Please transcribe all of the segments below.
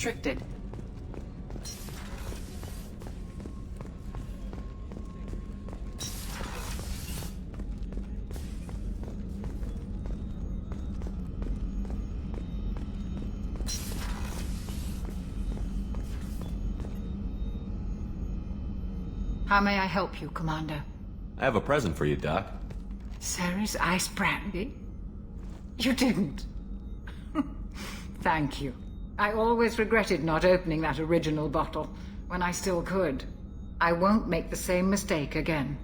restricted. How may I help you, Commander? I have a present for you, Doc. Sarah's ice brandy? You didn't. Thank you. I always regretted not opening that original bottle, when I still could. I won't make the same mistake again.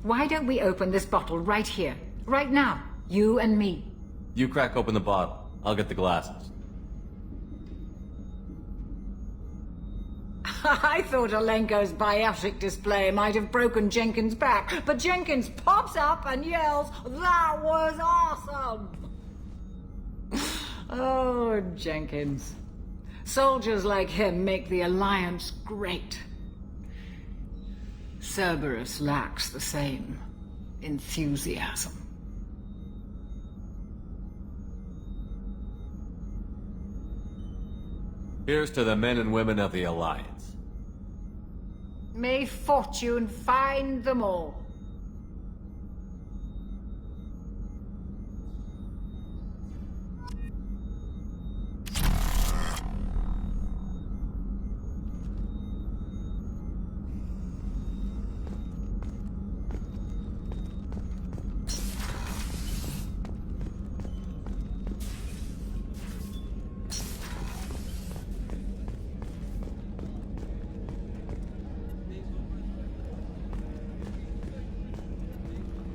Why don't we open this bottle right here, right now, you and me? You crack open the bottle. I'll get the glasses. I thought Alenko's biotic display might have broken Jenkins' back, but Jenkins pops up and yells, "That was awesome!" Oh, Jenkins. Soldiers like him make the Alliance great. Cerberus lacks the same enthusiasm. Here's to the men and women of the Alliance. May fortune find them all.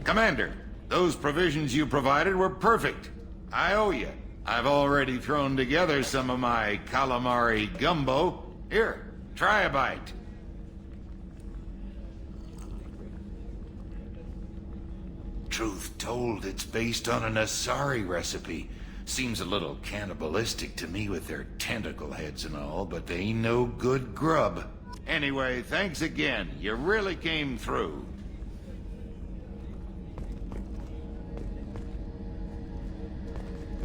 Commander, those provisions you provided were perfect. I owe you. I've already thrown together some of my calamari gumbo. Here, try a bite. Truth told, it's based on an Asari recipe. Seems a little cannibalistic to me with their tentacle heads and all, but they ain't no good grub. Anyway, thanks again. You really came through.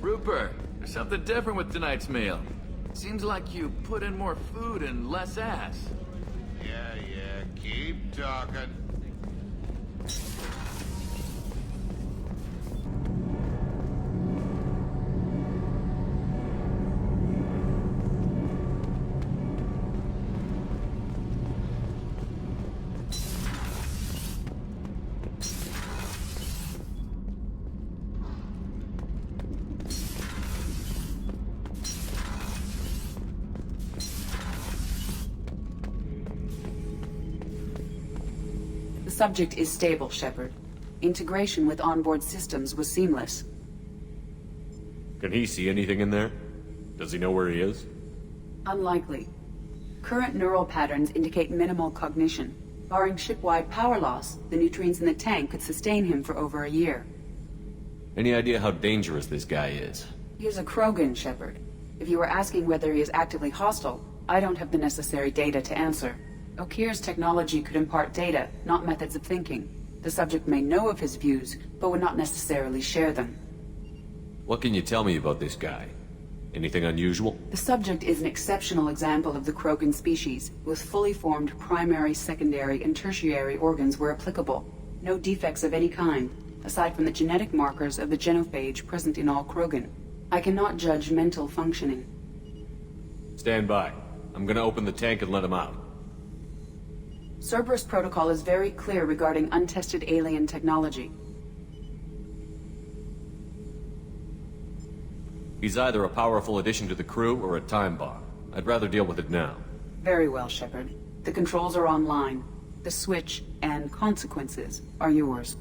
Rupert, there's something different with tonight's meal. Seems like you put in more food and less ass. Yeah, keep talking. The subject is stable, Shepard. Integration with onboard systems was seamless. Can he see anything in there? Does he know where he is? Unlikely. Current neural patterns indicate minimal cognition. Barring ship-wide power loss, the nutrients in the tank could sustain him for over a year. Any idea how dangerous this guy is? He is a Krogan, Shepard. If you were asking whether he is actively hostile, I don't have the necessary data to answer. Okir's technology could impart data, not methods of thinking. The subject may know of his views, but would not necessarily share them. What can you tell me about this guy? Anything unusual? The subject is an exceptional example of the Krogan species, with fully formed primary, secondary, and tertiary organs where applicable. No defects of any kind, aside from the genetic markers of the genophage present in all Krogan. I cannot judge mental functioning. Stand by. I'm gonna open the tank and let him out. Cerberus protocol is very clear regarding untested alien technology. He's either a powerful addition to the crew or a time bomb. I'd rather deal with it now. Very well, Shepard. The controls are online. The switch and consequences are yours.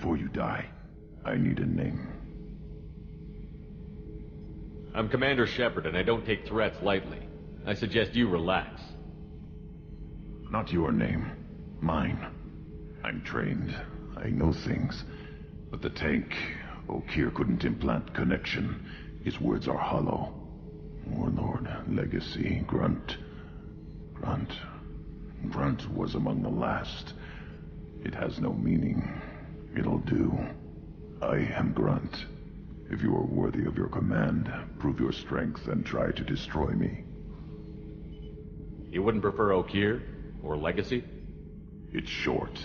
before you die, I need a name. I'm Commander Shepard, and I don't take threats lightly. I suggest you relax. Not your name. Mine. I'm trained. I know things. But the tank, Okeer couldn't implant connection. His words are hollow. Warlord, Legacy, Grunt. Grunt was among the last. It has no meaning. It'll do. I am Grunt. If you are worthy of your command, prove your strength and try to destroy me. You wouldn't prefer Okeer? Or Legacy? It's short.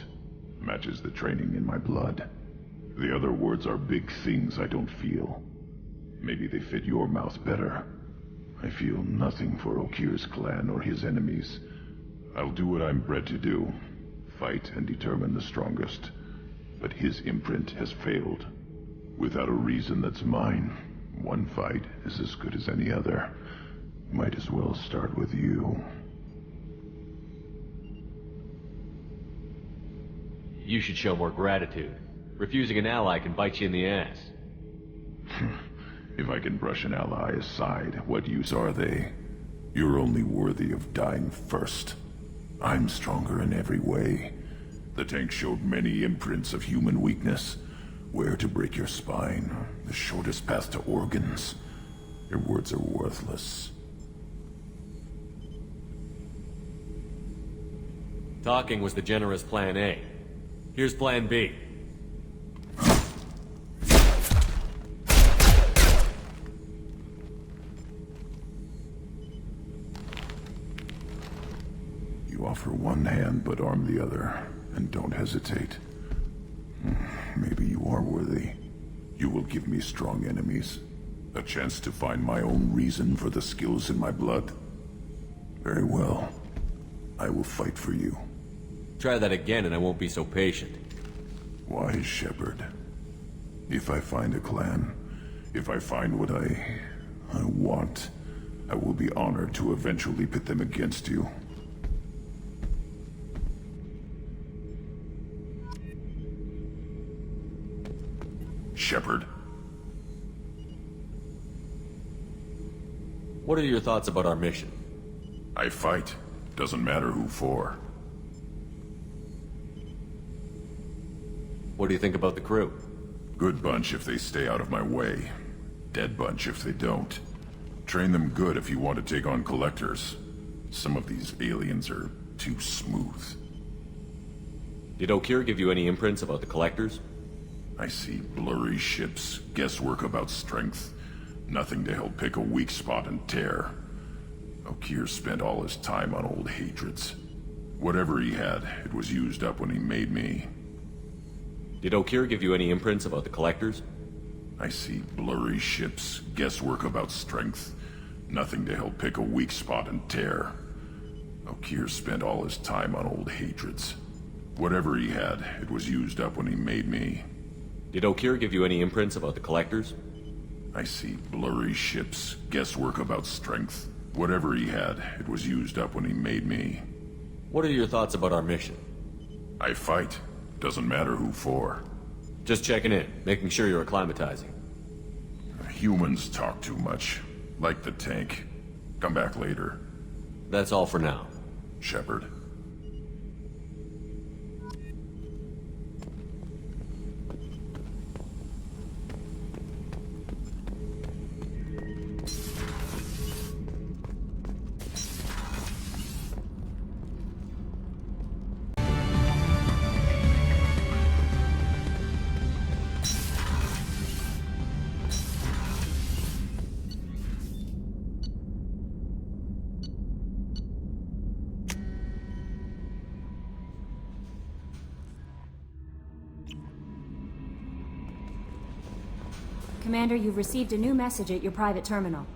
Matches the training in my blood. The other words are big things I don't feel. Maybe they fit your mouth better. I feel nothing for Okeer's clan or his enemies. I'll do what I'm bred to do. Fight and determine the strongest. But his imprint has failed. Without a reason that's mine, one fight is as good as any other. Might as well start with you. You should show more gratitude. Refusing an ally can bite you in the ass. If I can brush an ally aside, what use are they? You're only worthy of dying first. I'm stronger in every way. The tank showed many imprints of human weakness. Where to break your spine, the shortest path to organs. Your words are worthless. Talking was the generous plan A. Here's plan B. You offer one hand but arm the other, and don't hesitate. Maybe you are worthy. You will give me strong enemies. A chance to find my own reason for the skills in my blood. Very well. I will fight for you. Try that again and I won't be so patient. Wise Shepard. If I find a clan, if I find what I want, I will be honored to eventually pit them against you. Shepard. What are your thoughts about our mission? I fight. Doesn't matter who for. What do you think about the crew? Good bunch if they stay out of my way. Dead bunch if they don't. Train them good if you want to take on collectors. Some of these aliens are too smooth. Did Okeer give you any imprints about the collectors? I see blurry ships, guesswork about strength. Nothing to help pick a weak spot and tear. Okeer spent all his time on old hatreds. Whatever he had, it was used up when he made me. Did Okeer give you any imprints about the collectors? I see blurry ships, guesswork about strength. Nothing to help pick a weak spot and tear. Okeer spent all his time on old hatreds. Whatever he had, it was used up when he made me. Did Okeer give you any imprints about the collectors? I see blurry ships, guesswork about strength. Whatever he had, it was used up when he made me. What are your thoughts about our mission? I fight. Doesn't matter who for. Just checking in, making sure you're acclimatizing. Humans talk too much. Like the tank. Come back later. That's all for now. Shepard. Commander, you've received a new message at your private terminal.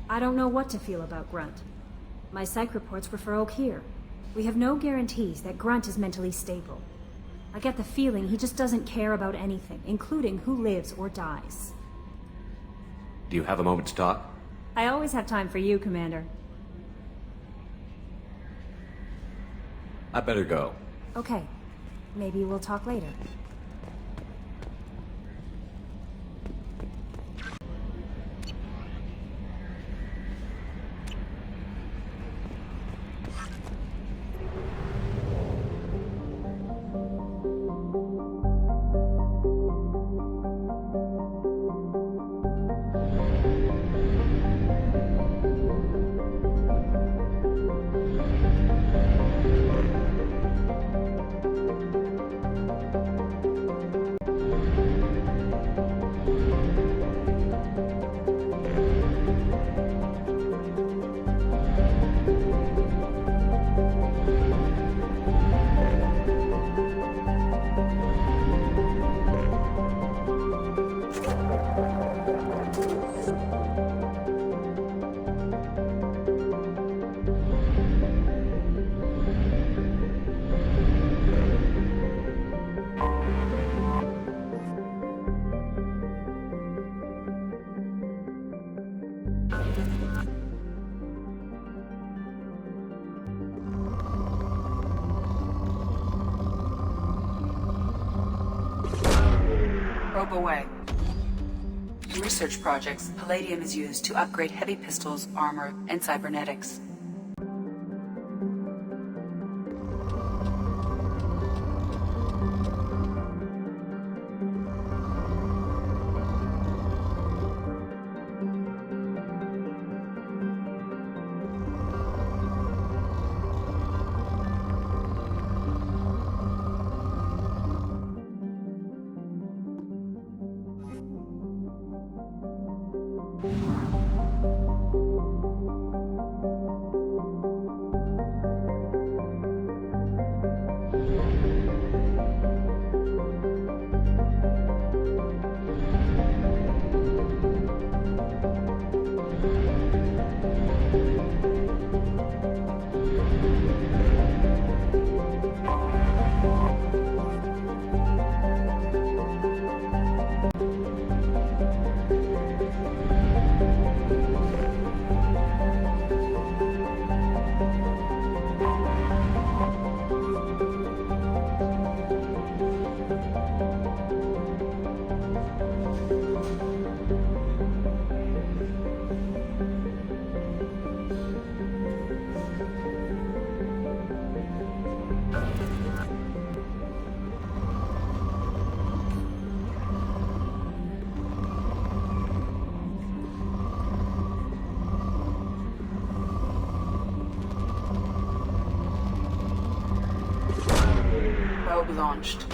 I don't know what to feel about Grunt. My psych reports refer Okeer. We have no guarantees that Grunt is mentally stable. I get the feeling he just doesn't care about anything, including who lives or dies. Do you have a moment to talk? I always have time for you, Commander. I better go. Okay. Maybe we'll talk later. Probe away. In research projects, palladium is used to upgrade heavy pistols, armor, and cybernetics. Probe launched.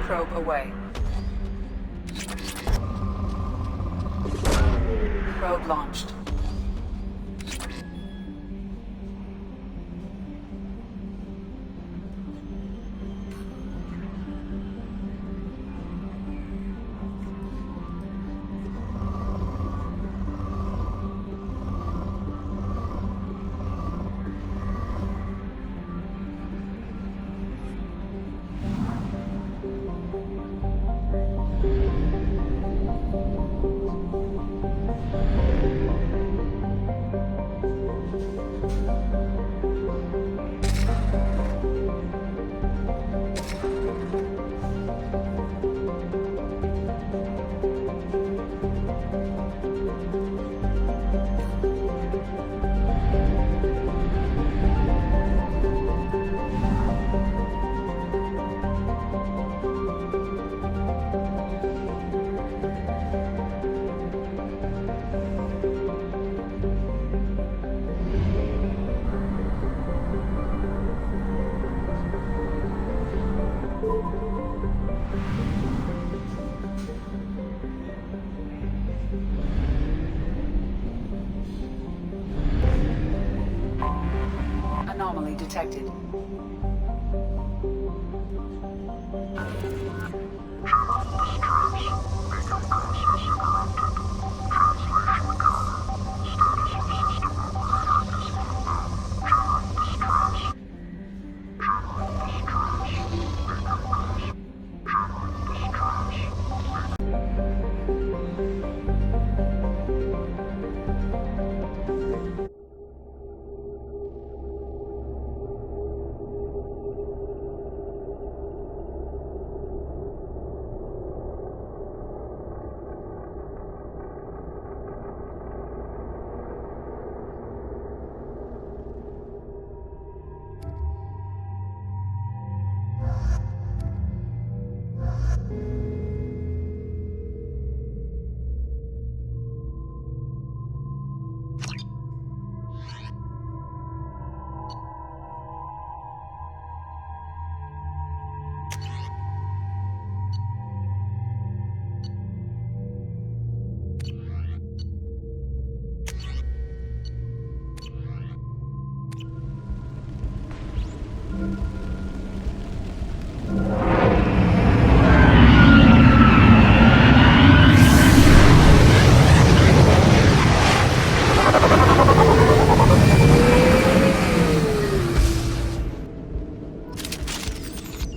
Probe away. Probe launched. anomaly detected.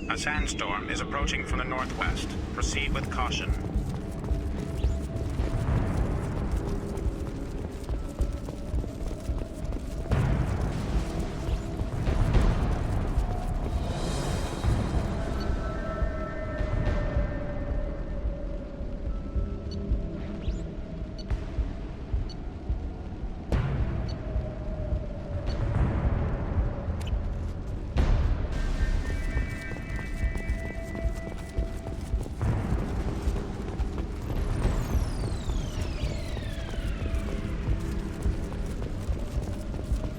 A sandstorm is approaching from the northwest. Proceed with caution.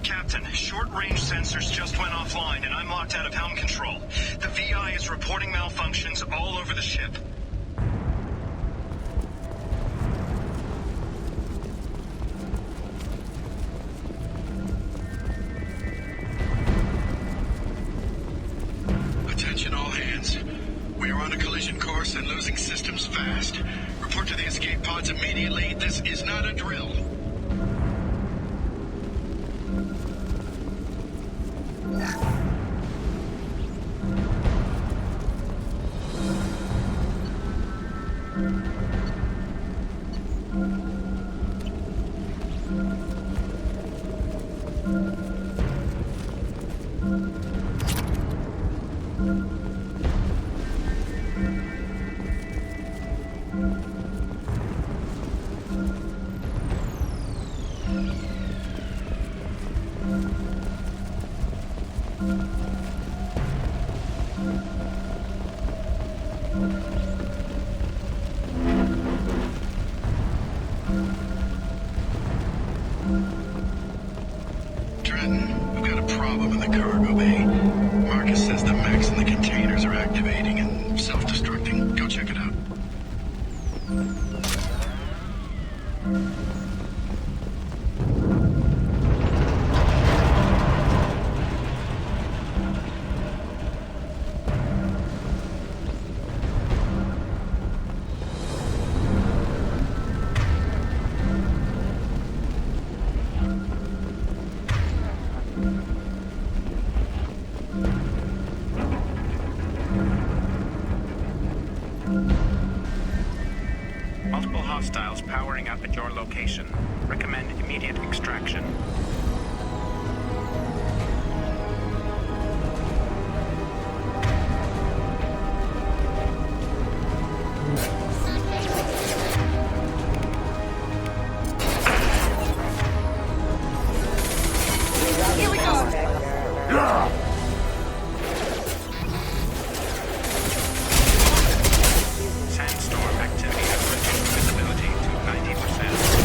Captain, short-range sensors just went offline and I'm locked out of helm control. The VI is reporting malfunctions all over the ship. Attention all hands. We are on a collision course and losing systems fast. Report to the escape pods immediately. This is not a drill. We've got a problem in the cargo bay. Marcus says the mechs in the containers are activating and self-destructing. Go check it out. Multiple hostiles powering up at your location. Recommend immediate extraction. Here we go! Sandstorm activity has reduced visibility to 90%.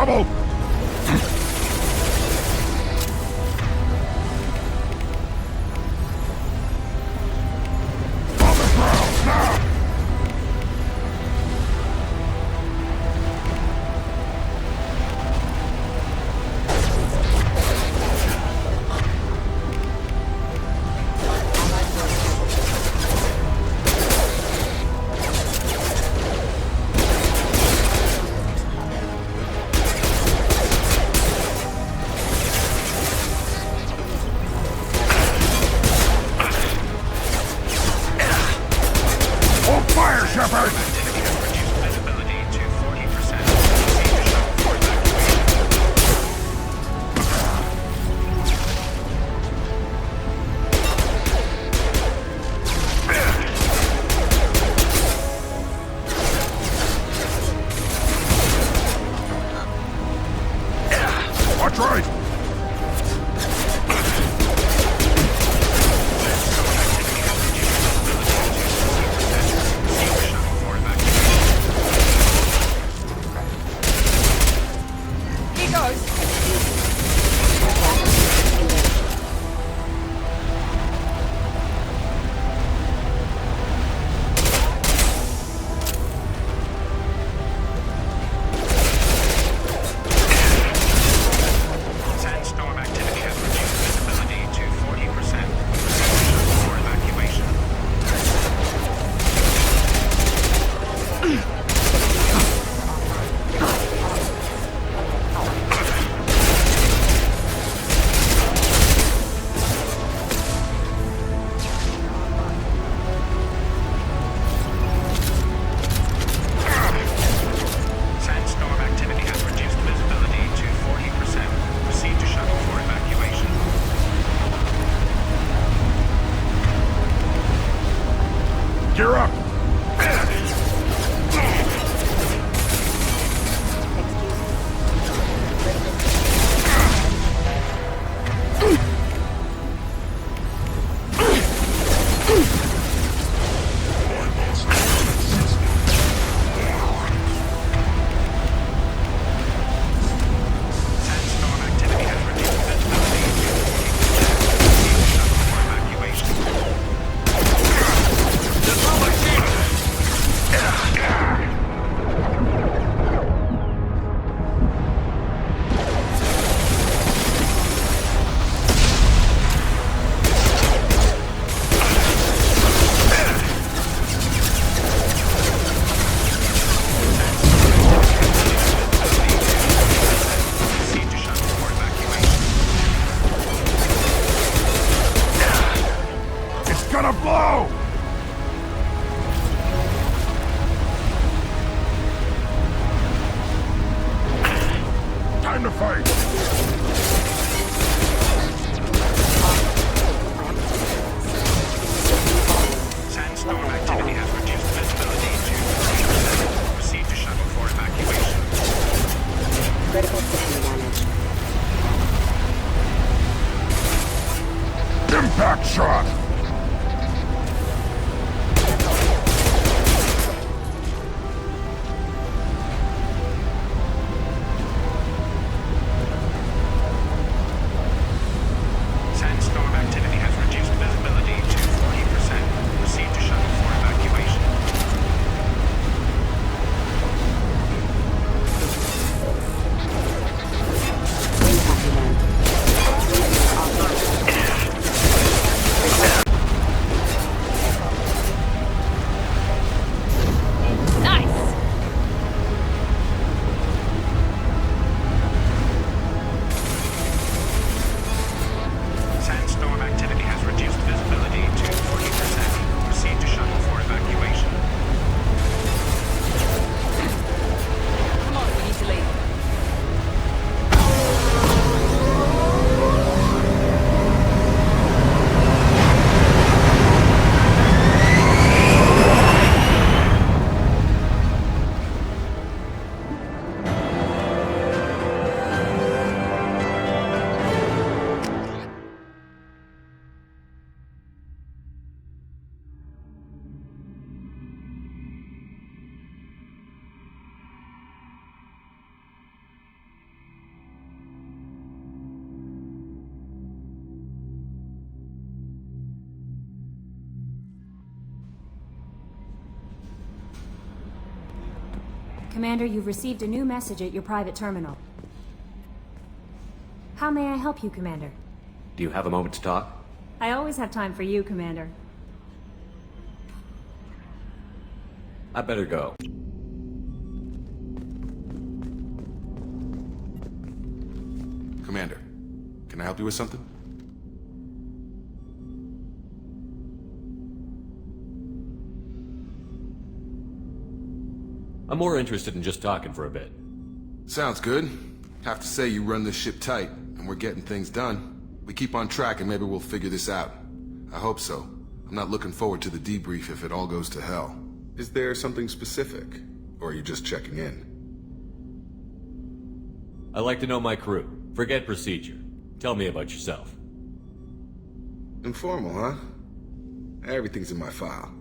trouble! On the ground, now! Hold fire, Shepard! Visibility to 40%. Proceed to shuttle for evacuation. Watch right! For evacuation. He goes. Sandstorm activity has reduced visibility to 40%. Proceed to shuttle for evacuation. Sandstorm activity has reduced visibility to 40%. Proceed to shuttle for evacuation. Gear up! Sandstorm activity has reduced visibility to 40%. Proceed to shuttle for evacuation. Proceed to shuttle for evacuation. It's gonna blow! Time to fight! Sandstorm activity has reduced visibility to 40%. Proceed to shuttle for evacuation. Critical system damage. Impact shot! Commander, you've received a new message at your private terminal. How may I help you, Commander? Do you have a moment to talk? I always have time for you, Commander. I better go. Commander, can I help you with something? I'm more interested in just talking for a bit. Sounds good. Have to say you run this ship tight, and we're getting things done. We keep on track and maybe we'll figure this out. I hope so. I'm not looking forward to the debrief if it all goes to hell. Is there something specific? Or are you just checking in? I like to know my crew. Forget procedure. Tell me about yourself. Informal, huh? Everything's in my file.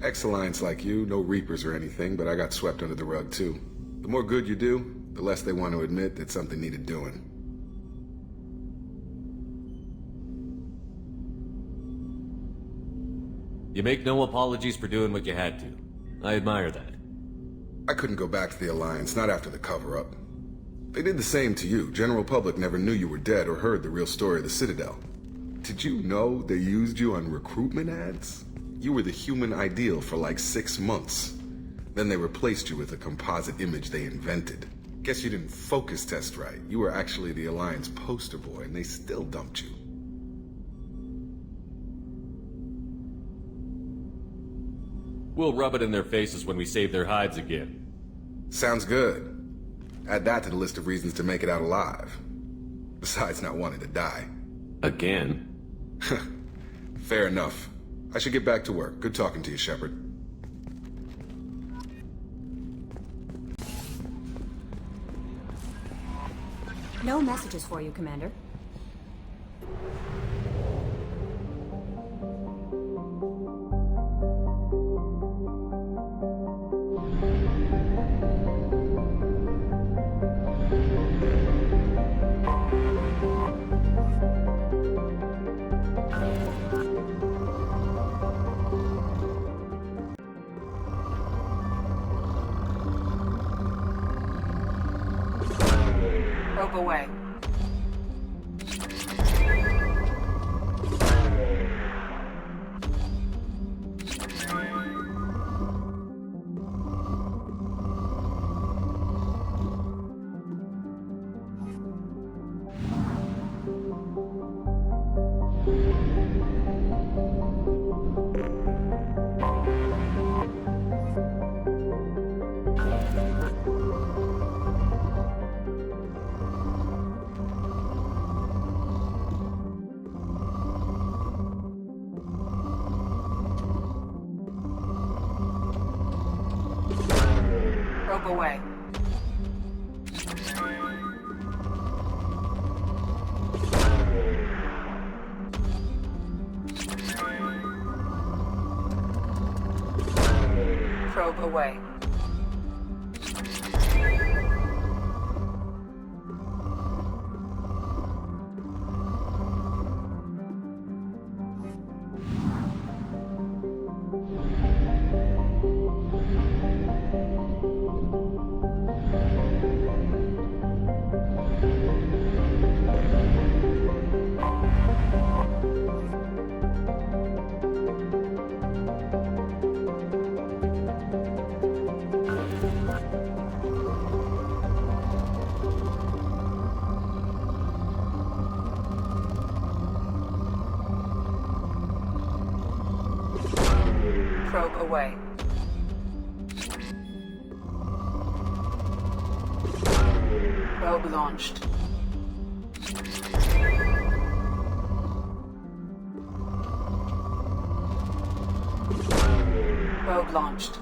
Ex-Alliance like you, no Reapers or anything, but I got swept under the rug too. The more good you do, the less they want to admit that something needed doing. You make no apologies for doing what you had to. I admire that. I couldn't go back to the Alliance, not after the cover-up. They did the same to you. General public never knew you were dead or heard the real story of the Citadel. Did you know they used you on recruitment ads? You were the human ideal for like 6 months. Then they replaced you with a composite image they invented. Guess you didn't focus test right. You were actually the Alliance poster boy, and they still dumped you. We'll rub it in their faces when we save their hides again. Sounds good. Add that to the list of reasons to make it out alive. Besides not wanting to die. Again? Fair enough. I should get back to work. Good talking to you, Shepard. No messages for you, Commander. Probe away. Probe away. Probe away. Probe away. Probe launched. Probe launched.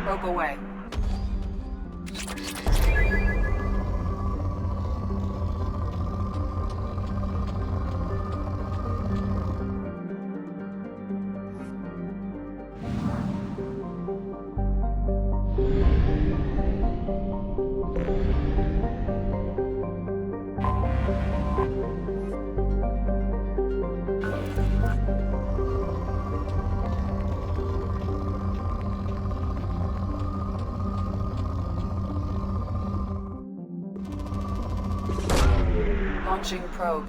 Probe away. Launching probe.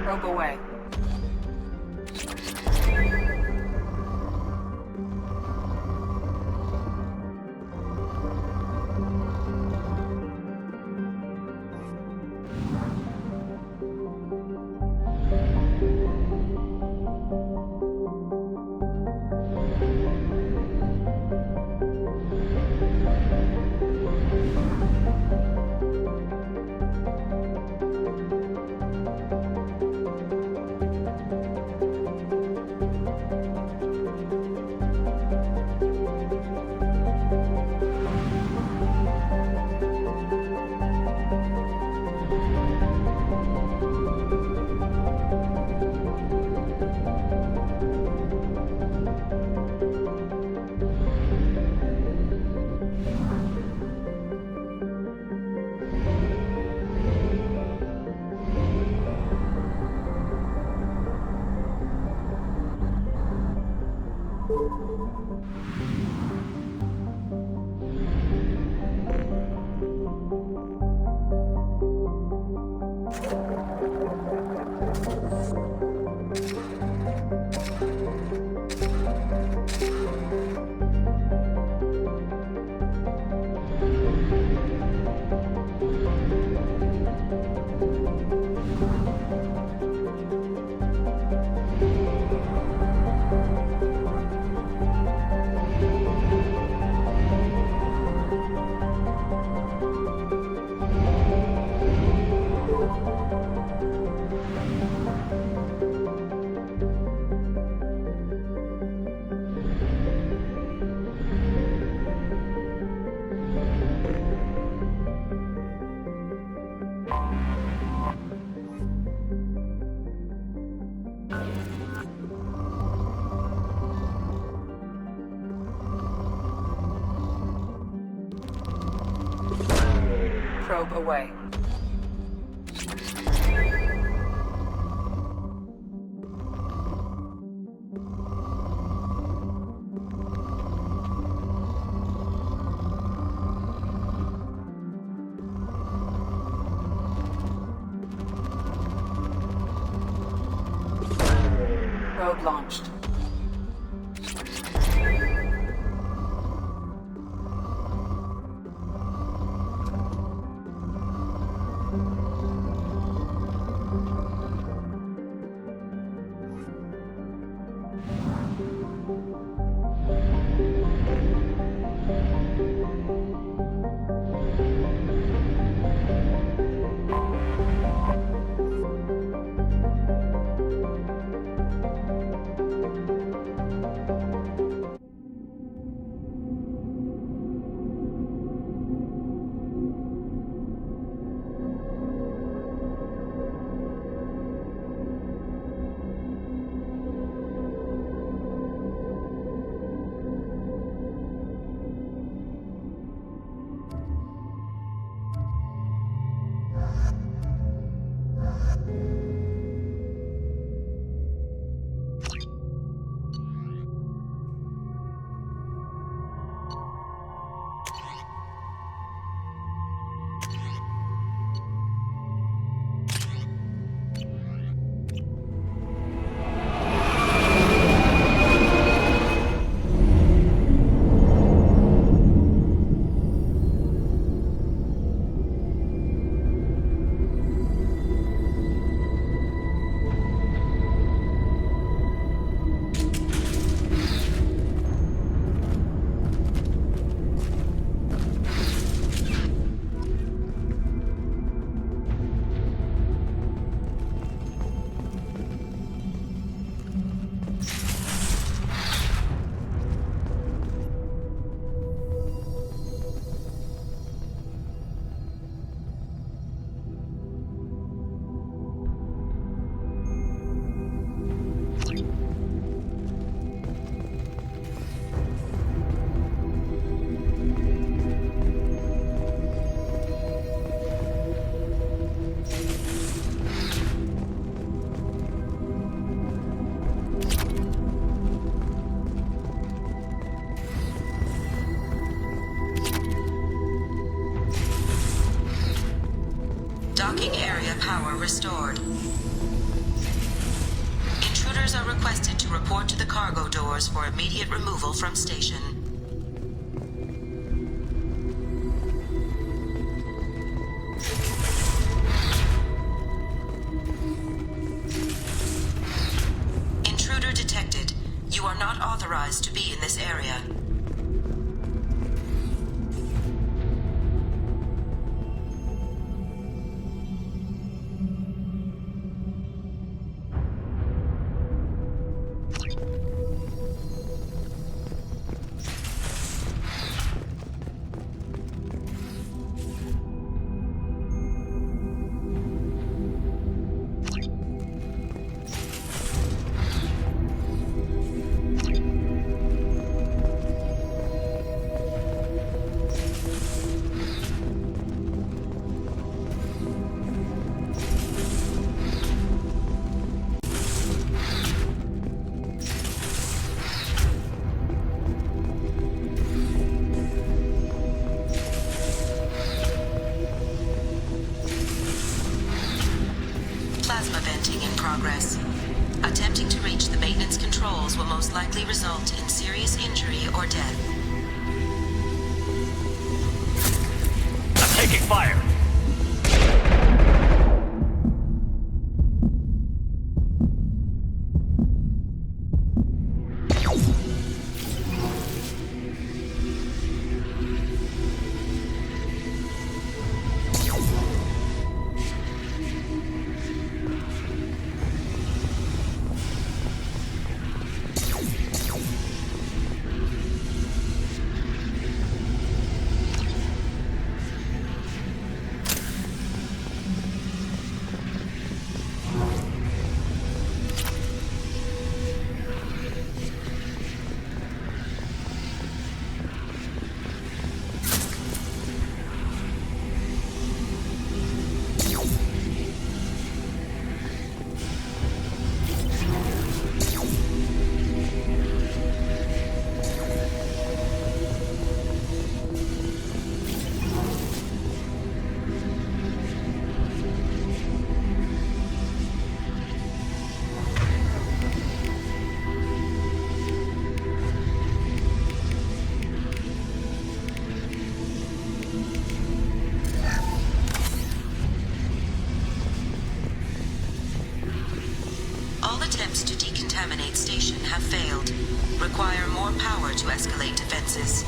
Probe away. Probe away. Probe launched. restored. Intruders are requested to report to the cargo doors for immediate removal from station. Intruder detected. You are not authorized to be in this area. Plasma venting in progress. Attempting to reach the maintenance controls will most likely result in serious injury or death. I'm taking fire! All attempts to decontaminate station have failed. Require more power to escalate defenses.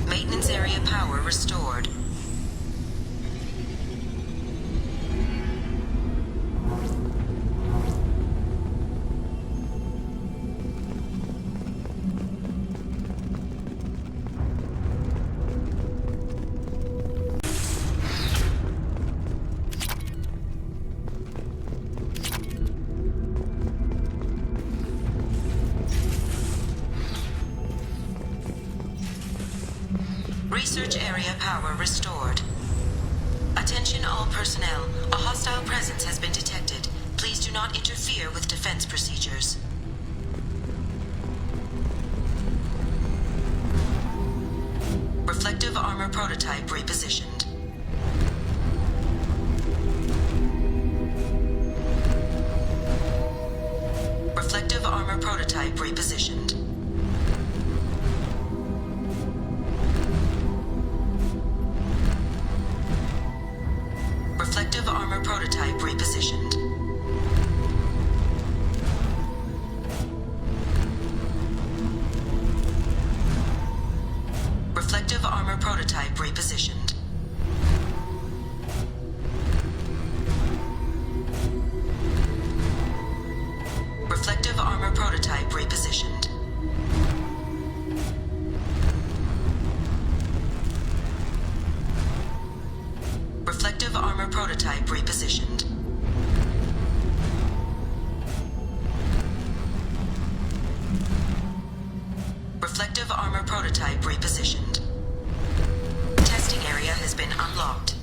Maintenance area power restored. Research area power restored. Attention all personnel. A hostile presence has been detected. Please do not interfere with defense procedures. Reflective armor prototype repositioned. Reflective armor prototype repositioned. Reflective armor prototype repositioned. Reflective armor prototype repositioned. Reflective armor prototype repositioned. Reflective armor prototype repositioned. Reflective armor prototype repositioned. Testing area has been unlocked.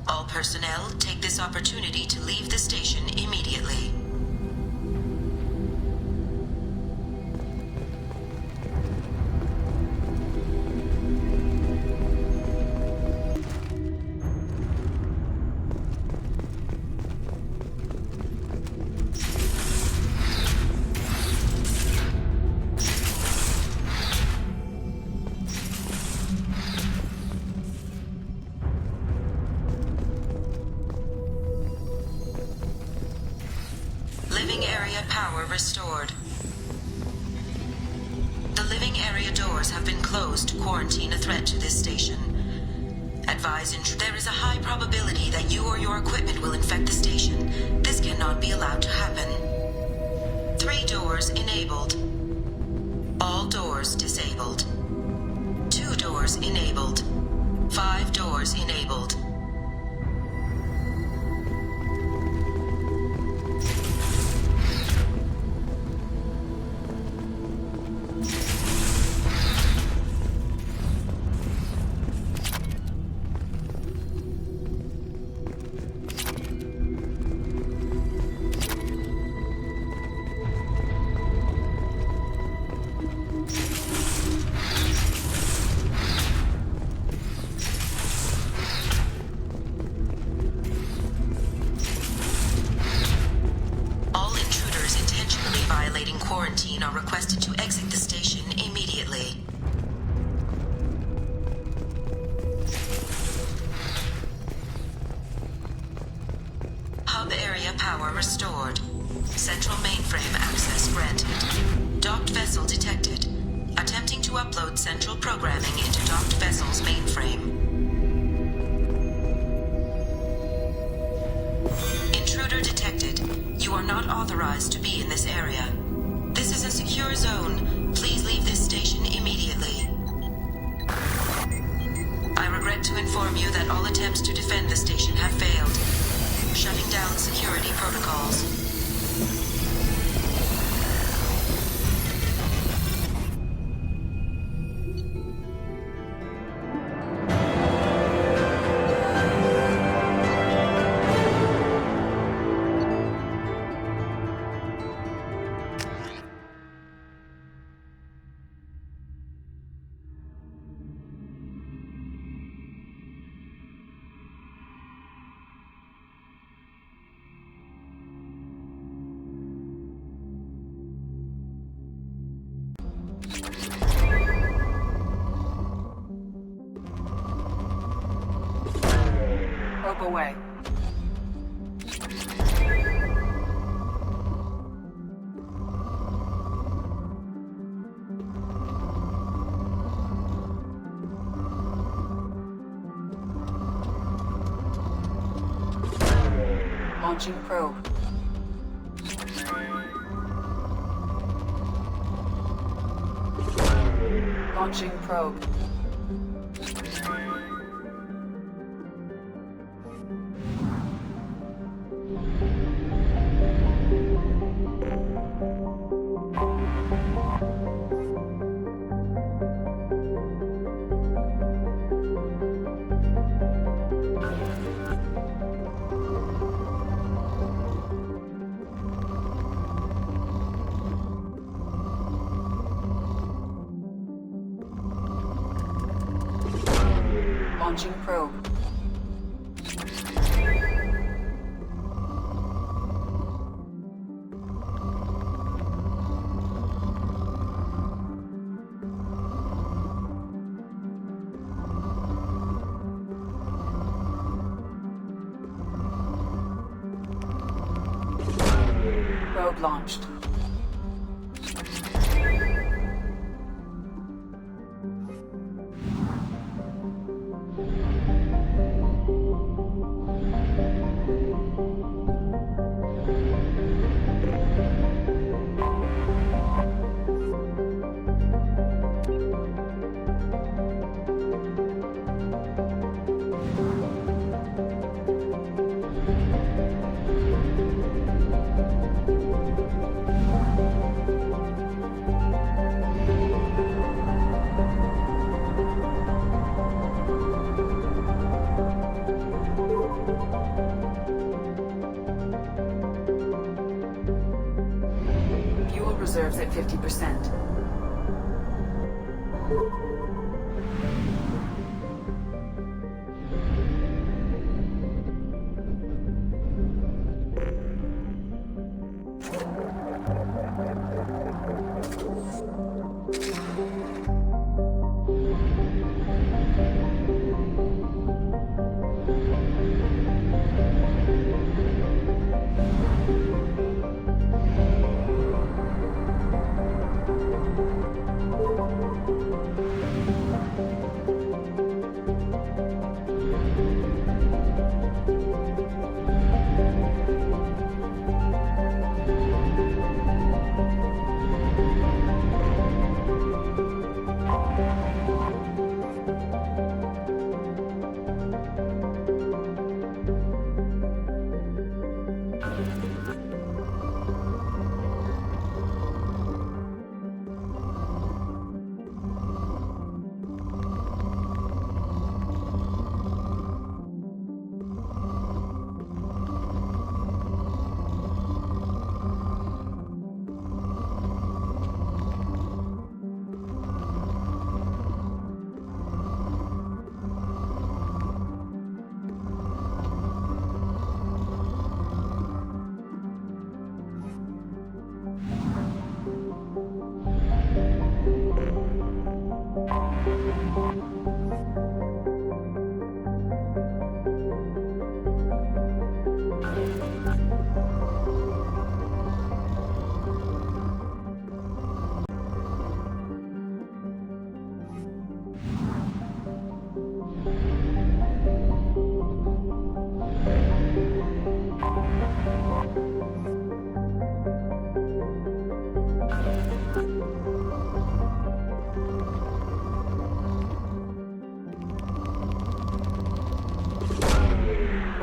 All personnel, take this opportunity to leave the station immediately. power restored. The living area doors have been closed to quarantine a threat to this station. Advise there is a high probability that you or your equipment will infect the station. This cannot be allowed to happen. 3 doors enabled. All doors disabled. 2 doors enabled. 5 doors enabled. Quarantine are requested to exit the station immediately. Hub area power restored. Central mainframe access granted. Docked vessel detected. Attempting to upload central programming into docked vessel's mainframe. Intruder detected. You are not authorized to be in this area. This is a secure zone. Please leave this station immediately. I regret to inform you that all attempts to defend the station have failed. Shutting down security protocols. Probe away. Launching probe. Launching probe. Launching probe. Probe launched. Reserves at 50%.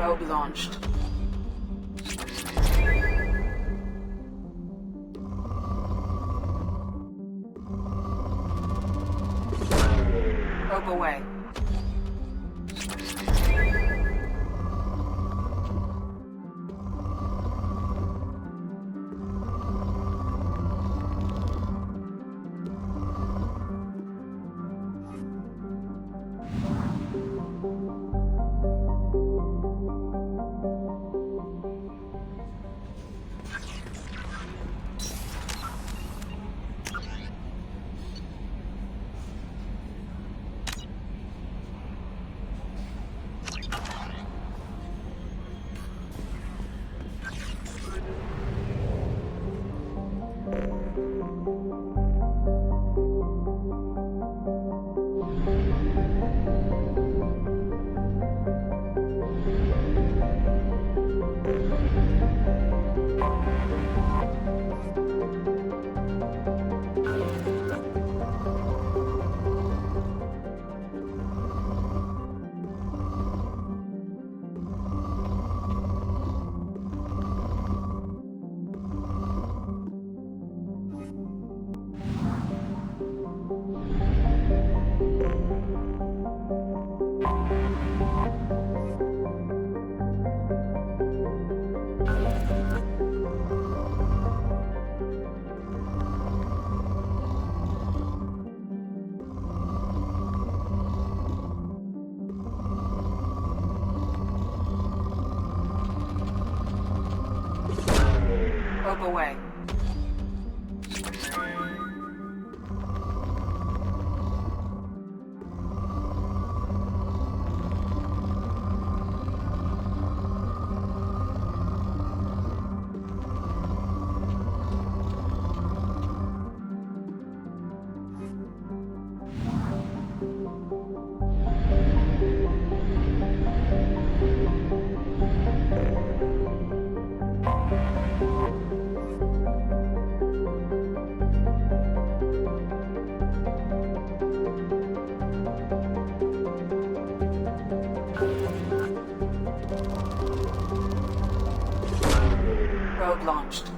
Probe launched. Probe away. Probe away. Probe launched.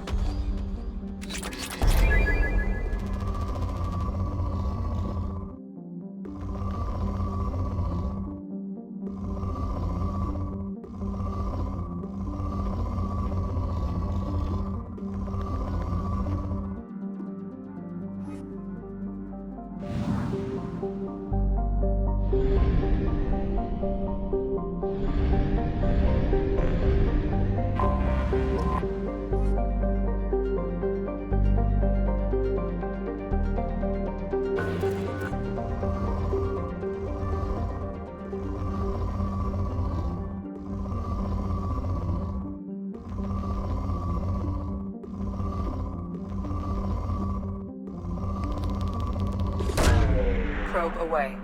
Probe away.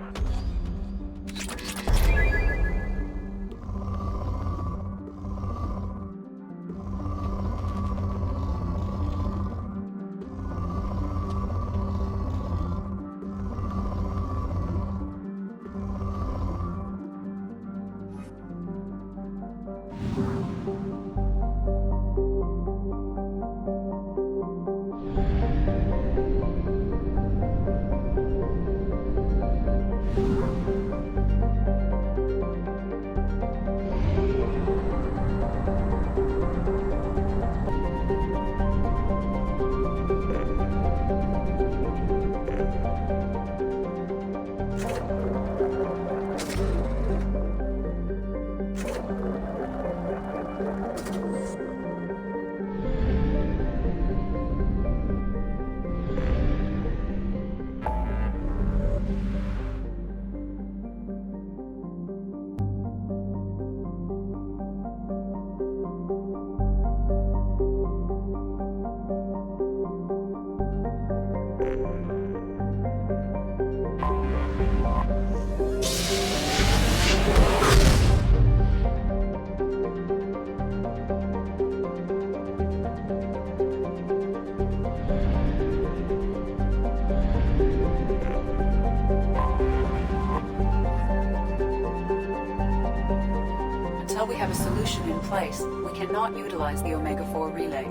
Until we have a solution in place, we cannot utilize the Omega-4 relay.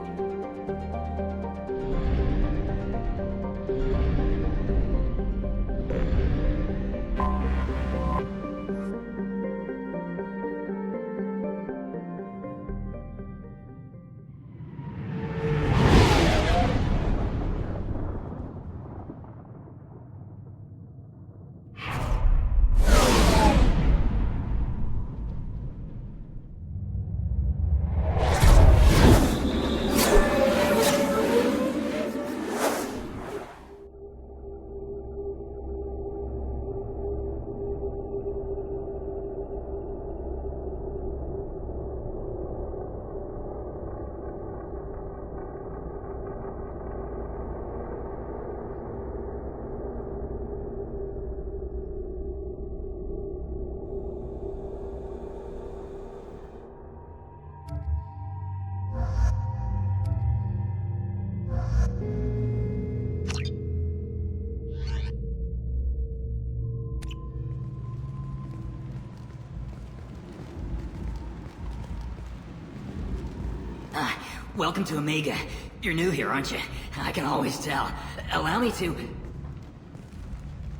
Welcome to Omega. You're new here, aren't you? I can always tell. Allow me to...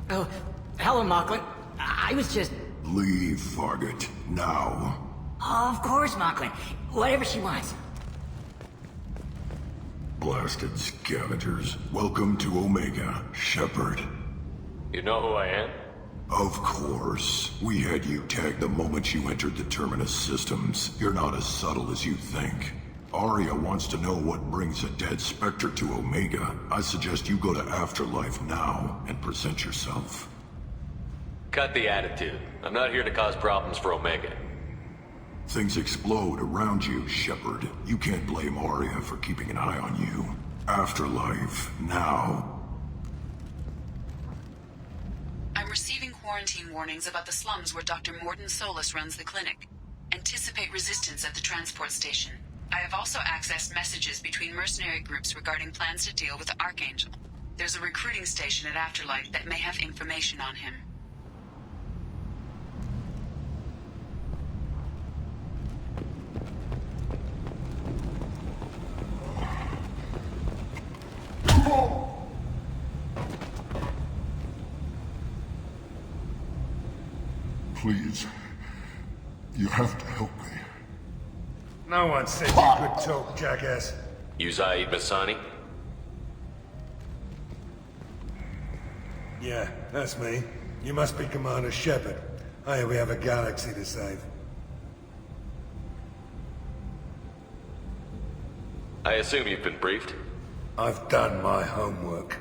Oh, hello, Mocklin. I was just... Leave, Fargate. Now. Of course, Mocklin. Whatever she wants. Blasted scavengers. Welcome to Omega, Shepard. You know who I am? Of course. We had you tagged the moment you entered the Terminus systems. You're not as subtle as you think. Arya wants to know what brings a dead Spectre to Omega. I suggest you go to Afterlife now and present yourself. Cut the attitude. I'm not here to cause problems for Omega. Things explode around you, Shepard. You can't blame Arya for keeping an eye on you. Afterlife, now. I'm receiving quarantine warnings about the slums where Dr. Morden Solus runs the clinic. Anticipate resistance at the transport station. I have also accessed messages between mercenary groups regarding plans to deal with the Archangel. There's a recruiting station at Afterlife that may have information on him. Please, you have to help me. No one said you could talk, jackass. You Zaid Masani? Yeah, that's me. You must be Commander Shepard. Hey, we have a galaxy to save. I assume you've been briefed? I've done my homework.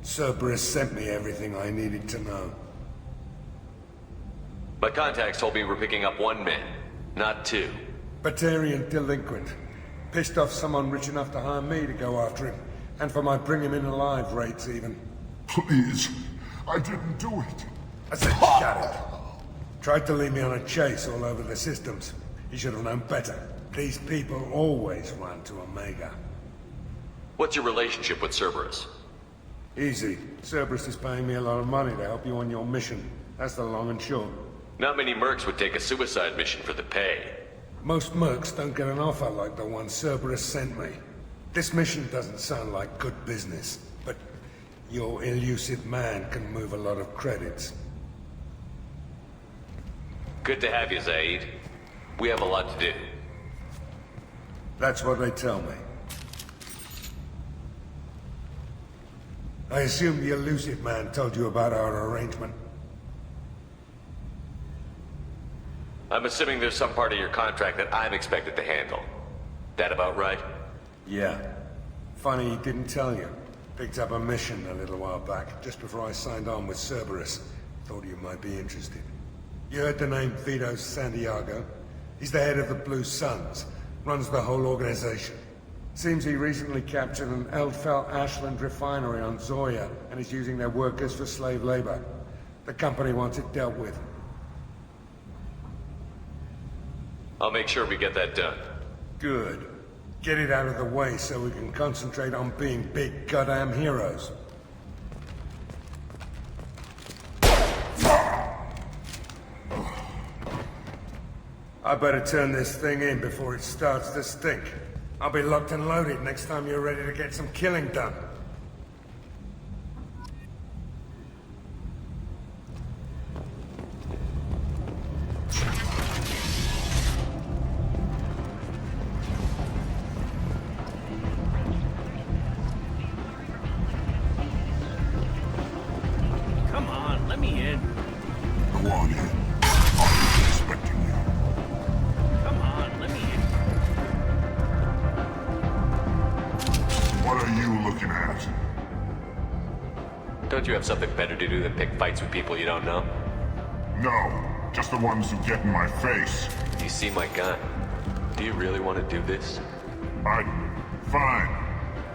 Cerberus sent me everything I needed to know. My contacts told me we're picking up one man, not two. Batarian delinquent. Pissed off someone rich enough to hire me to go after him. And for my bring him in alive rates even. Please, I didn't do it. I said shut it. Tried to lead me on a chase all over the systems. He should have known better. These people always run to Omega. What's your relationship with Cerberus? Easy. Cerberus is paying me a lot of money to help you on your mission. That's the long and short. Not many mercs would take a suicide mission for the pay. Most mercs don't get an offer like the one Cerberus sent me. This mission doesn't sound like good business, but your elusive man can move a lot of credits. Good to have you, Zaid. We have a lot to do. That's what they tell me. I assume the elusive man told you about our arrangement. I'm assuming there's some part of your contract that I'm expected to handle. That about right? Yeah. Funny he didn't tell you. Picked up a mission a little while back, just before I signed on with Cerberus. Thought you might be interested. You heard the name Vito Santiago? He's the head of the Blue Suns. Runs the whole organization. Seems he recently captured an Eldfell Ashland refinery on Zoya and is using their workers for slave labor. The company wants it dealt with. I'll make sure we get that done. Good. Get it out of the way so we can concentrate on being big goddamn heroes. I better turn this thing in before it starts to stink. I'll be locked and loaded next time you're ready to get some killing done. Come on, let me in. Go on in. I'm expecting you. Come on, let me in. What are you looking at? Don't you have something better to do than pick fights with people you don't know? No, just the ones who get in my face. You see my gun. Do you really want to do this? Fine.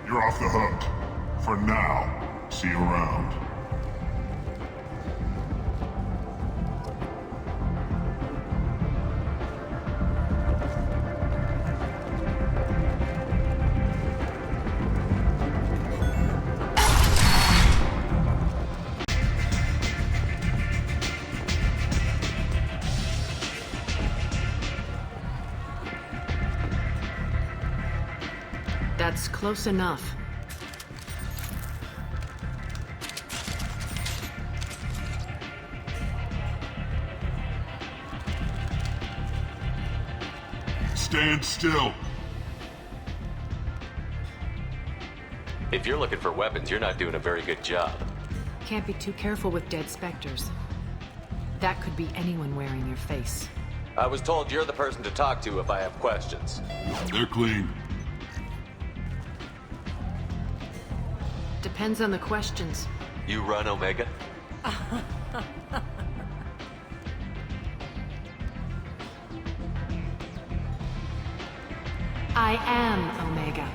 You're off the hook. For now. See you around. That's close enough. Stand still. If you're looking for weapons, you're not doing a very good job. Can't be too careful with dead specters. That could be anyone wearing your face. I was told you're the person to talk to if I have questions. They're clean. Depends on the questions. You run Omega? I am Omega.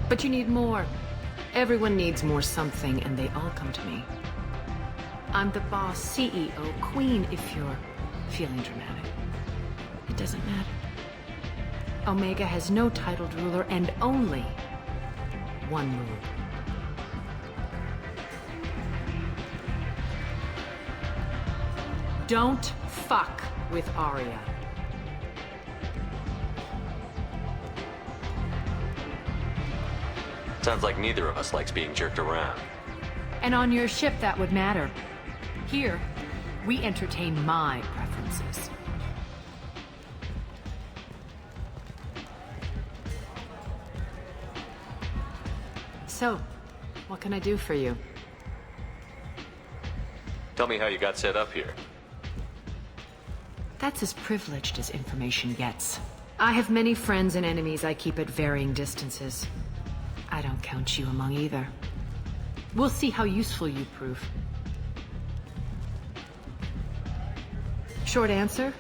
But you need more. Everyone needs more something, and they all come to me. I'm the boss, CEO, queen, if you're feeling dramatic. It doesn't matter. Omega has no titled ruler and only one rule. Don't fuck with Arya. Sounds like neither of us likes being jerked around. And on your ship, that would matter. Here, we entertain my preferences. So, what can I do for you? Tell me how you got set up here. That's as privileged as information gets. I have many friends and enemies I keep at varying distances. I don't count you among either. We'll see how useful you prove. Short answer?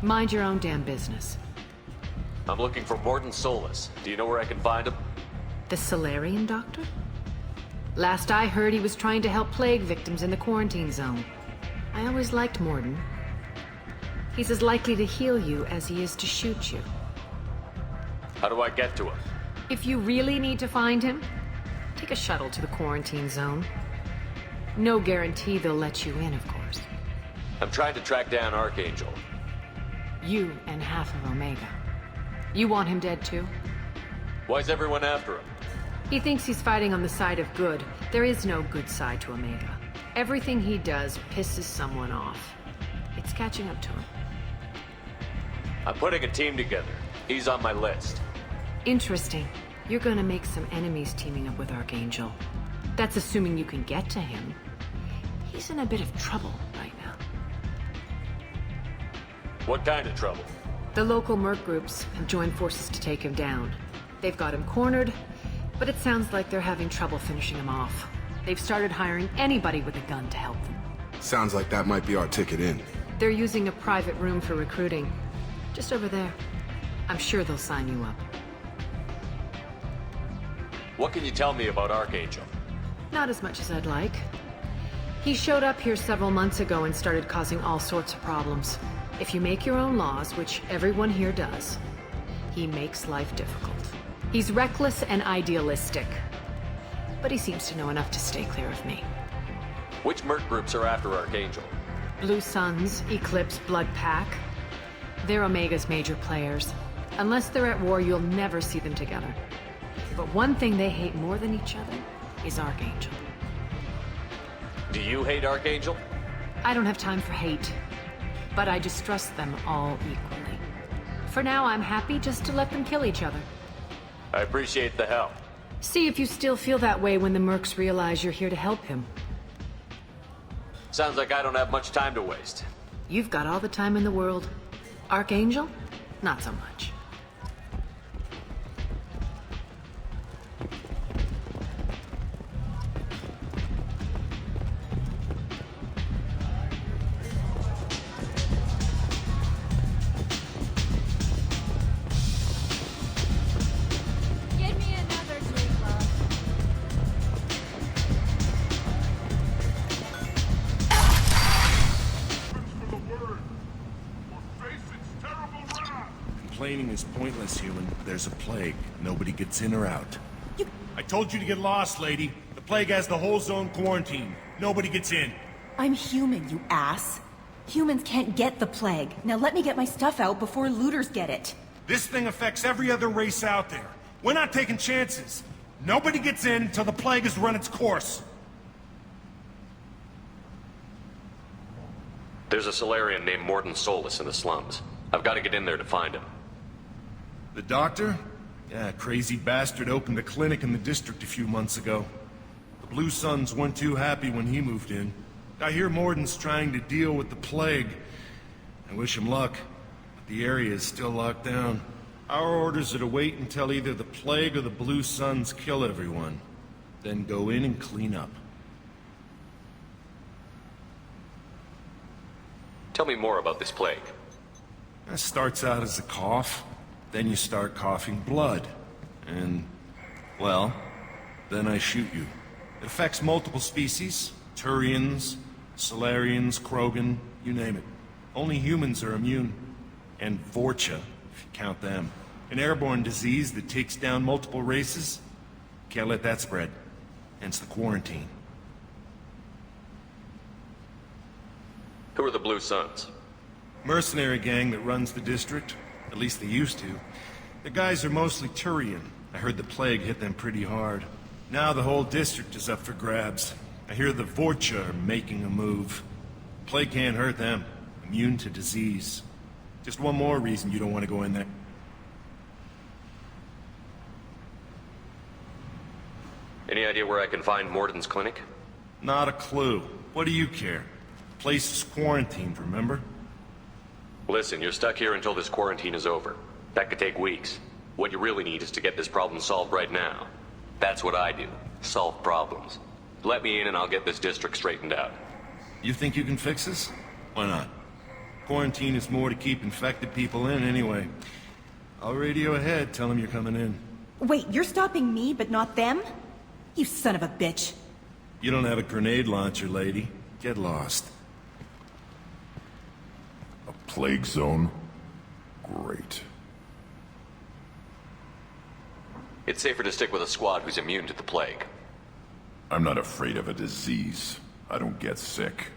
Mind your own damn business. I'm looking for Morton Solus. Do you know where I can find him? The Salarian doctor? Last I heard, he was trying to help plague victims in the quarantine zone. I always liked Morton. He's as likely to heal you as he is to shoot you. How do I get to him? If you really need to find him, take a shuttle to the quarantine zone. No guarantee they'll let you in, of course. I'm trying to track down Archangel. You and half of Omega. You want him dead too? Why's everyone after him? He thinks he's fighting on the side of good. There is no good side to Omega. Everything he does pisses someone off. It's catching up to him. I'm putting a team together. He's on my list. Interesting. You're gonna make some enemies teaming up with Archangel. That's assuming you can get to him. He's in a bit of trouble right now. What kind of trouble? The local merc groups have joined forces to take him down. They've got him cornered, but it sounds like they're having trouble finishing him off. They've started hiring anybody with a gun to help them. Sounds like that might be our ticket in. They're using a private room for recruiting. Just over there. I'm sure they'll sign you up. What can you tell me about Archangel? Not as much as I'd like. He showed up here several months ago and started causing all sorts of problems. If you make your own laws, which everyone here does, he makes life difficult. He's reckless and idealistic. But he seems to know enough to stay clear of me. Which merc groups are after Archangel? Blue Suns, Eclipse, Blood Pack. They're Omega's major players. Unless they're at war, you'll never see them together. But one thing they hate more than each other is Archangel. Do you hate Archangel? I don't have time for hate, but I distrust them all equally. For now, I'm happy just to let them kill each other. I appreciate the help. See if you still feel that way when the mercs realize you're here to help him. Sounds like I don't have much time to waste. You've got all the time in the world. Archangel? Not so much. Complaining is pointless, human. There's a plague. Nobody gets in or out. I told you to get lost, lady. The plague has the whole zone quarantined. Nobody gets in. I'm human, you ass. Humans can't get the plague. Now let me get my stuff out before looters get it. This thing affects every other race out there. We're not taking chances. Nobody gets in until the plague has run its course. There's a Solarian named Mordin Solus in the slums. I've got to get in there to find him. The doctor? Yeah, crazy bastard opened a clinic in the district a few months ago. The Blue Suns weren't too happy when he moved in. I hear Mordin's trying to deal with the plague. I wish him luck, but the area is still locked down. Our orders are to wait until either the plague or the Blue Suns kill everyone. Then go in and clean up. Tell me more about this plague. It starts out as a cough. Then you start coughing blood. And, well, then I shoot you. It affects multiple species. Turians, Solarians, Krogan, you name it. Only humans are immune. And Vorcha, if you count them. An airborne disease that takes down multiple races. Can't let that spread. Hence the quarantine. Who are the Blue Suns? Mercenary gang that runs the district. At least they used to. The guys are mostly Turian. I heard the plague hit them pretty hard. Now the whole district is up for grabs. I hear the Vorcha are making a move. Plague can't hurt them. Immune to disease. Just one more reason you don't want to go in there. Any idea where I can find Mordin's clinic? Not a clue. What do you care? The place is quarantined, remember? Listen, you're stuck here until this quarantine is over. That could take weeks. What you really need is to get this problem solved right now. That's what I do. Solve problems. Let me in and I'll get this district straightened out. You think you can fix this? Why not? Quarantine is more to keep infected people in anyway. I'll radio ahead, tell them you're coming in. Wait, you're stopping me, but not them? You son of a bitch. You don't have a grenade launcher, lady. Get lost. A plague zone? Great. It's safer to stick with a squad who's immune to the plague. I'm not afraid of a disease. I don't get sick.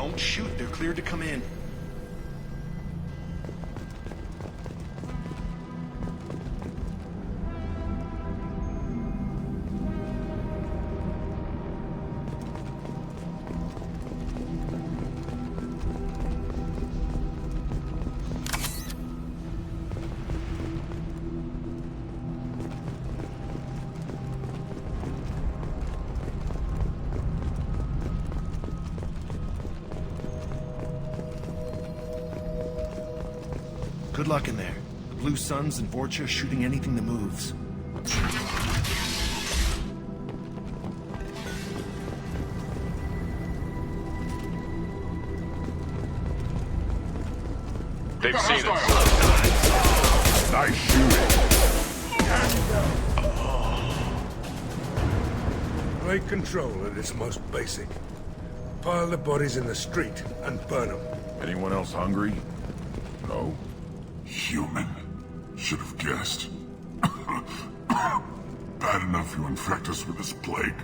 Don't shoot. They're cleared to come in. Good luck in there. The Blue Suns and Vorcha shooting anything that moves. They've seen us. Nice shooting. Take control at its most basic. Pile the bodies in the street and burn them. Anyone else hungry? No? Human. Should have guessed. Bad enough you infect us with this plague.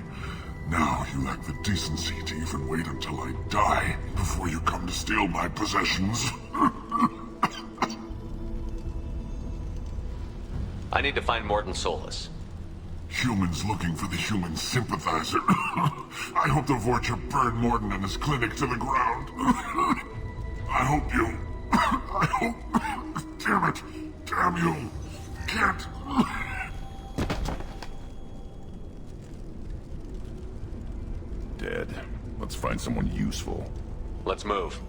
Now you lack the decency to even wait until I die before you come to steal my possessions. I need to find Morton Solus. Humans looking for the human sympathizer. I hope the Vorcha burn Morton and his clinic to the ground. I hope you... I hope... Damn it! Damn you! Can't... Dead. Let's find someone useful. Let's move.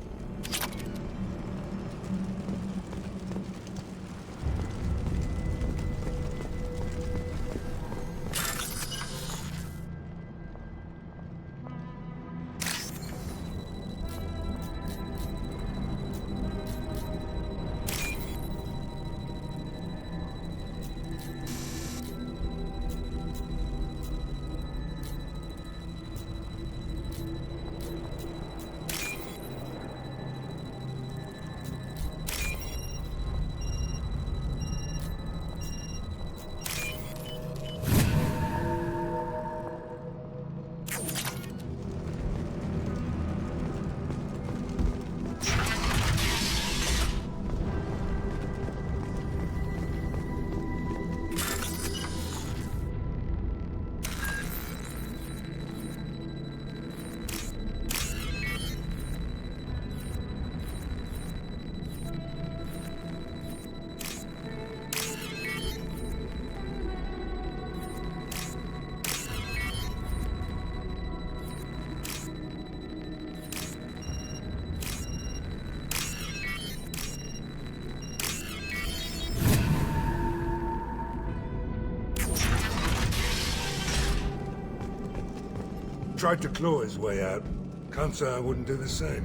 Tried to claw his way out. Can't say I wouldn't do the same.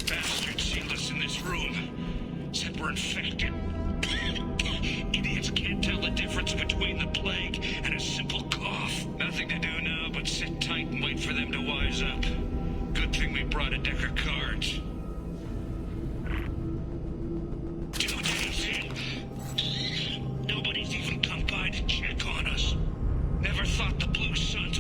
Bastards sealed us in this room. Said we're infected. Idiots can't tell the difference between the plague and a simple cough. Nothing to do now but sit tight and wait for them to wise up. Good thing we brought a deck of cards. 2 days in. Nobody's even come by to check on us. Never thought the Blue Suns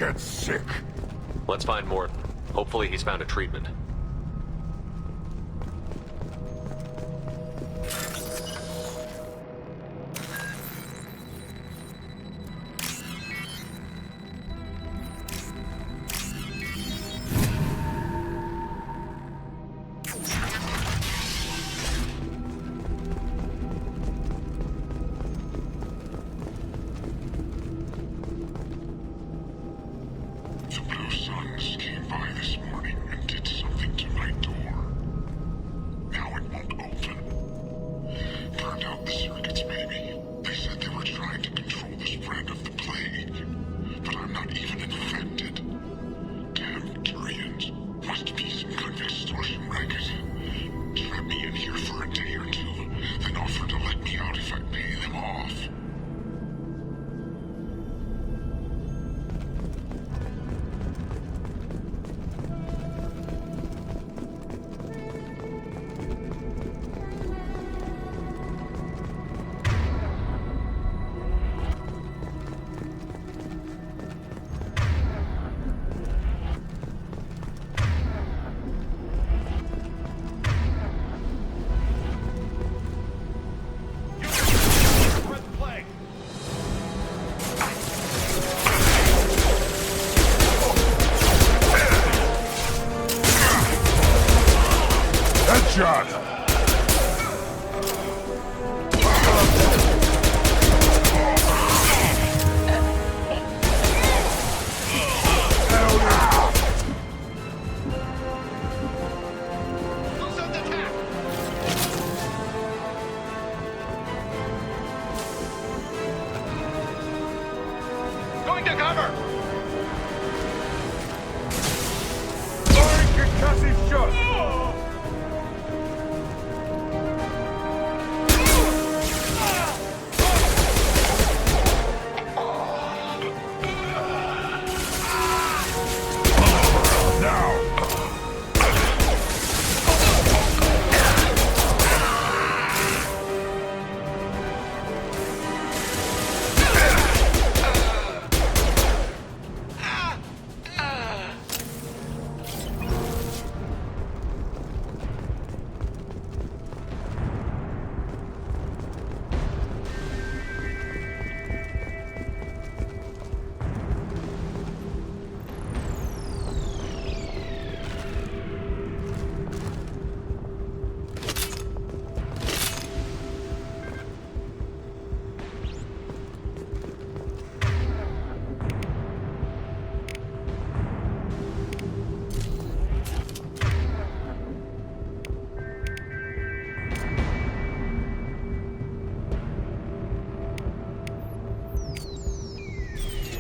get sick. Let's find more. Hopefully he's found a treatment.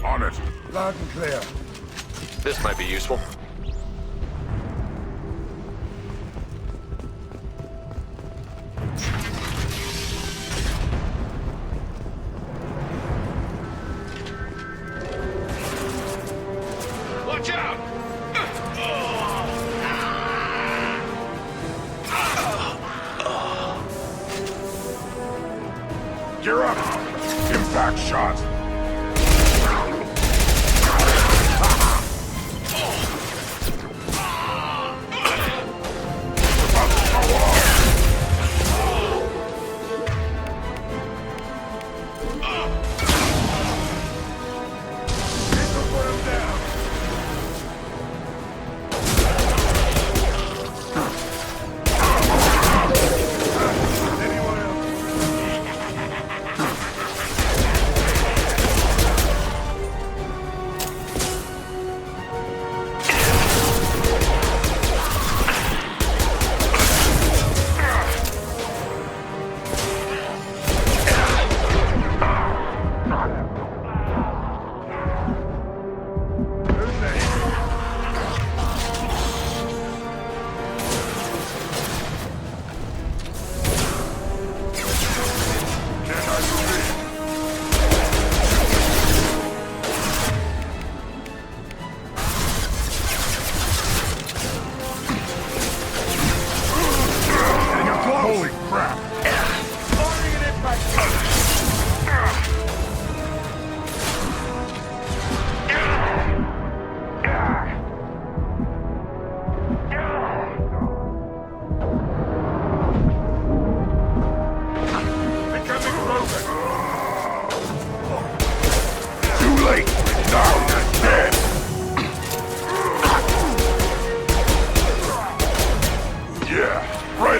On it. Loud and clear. This might be useful. Watch out! Gear up! Impact shot!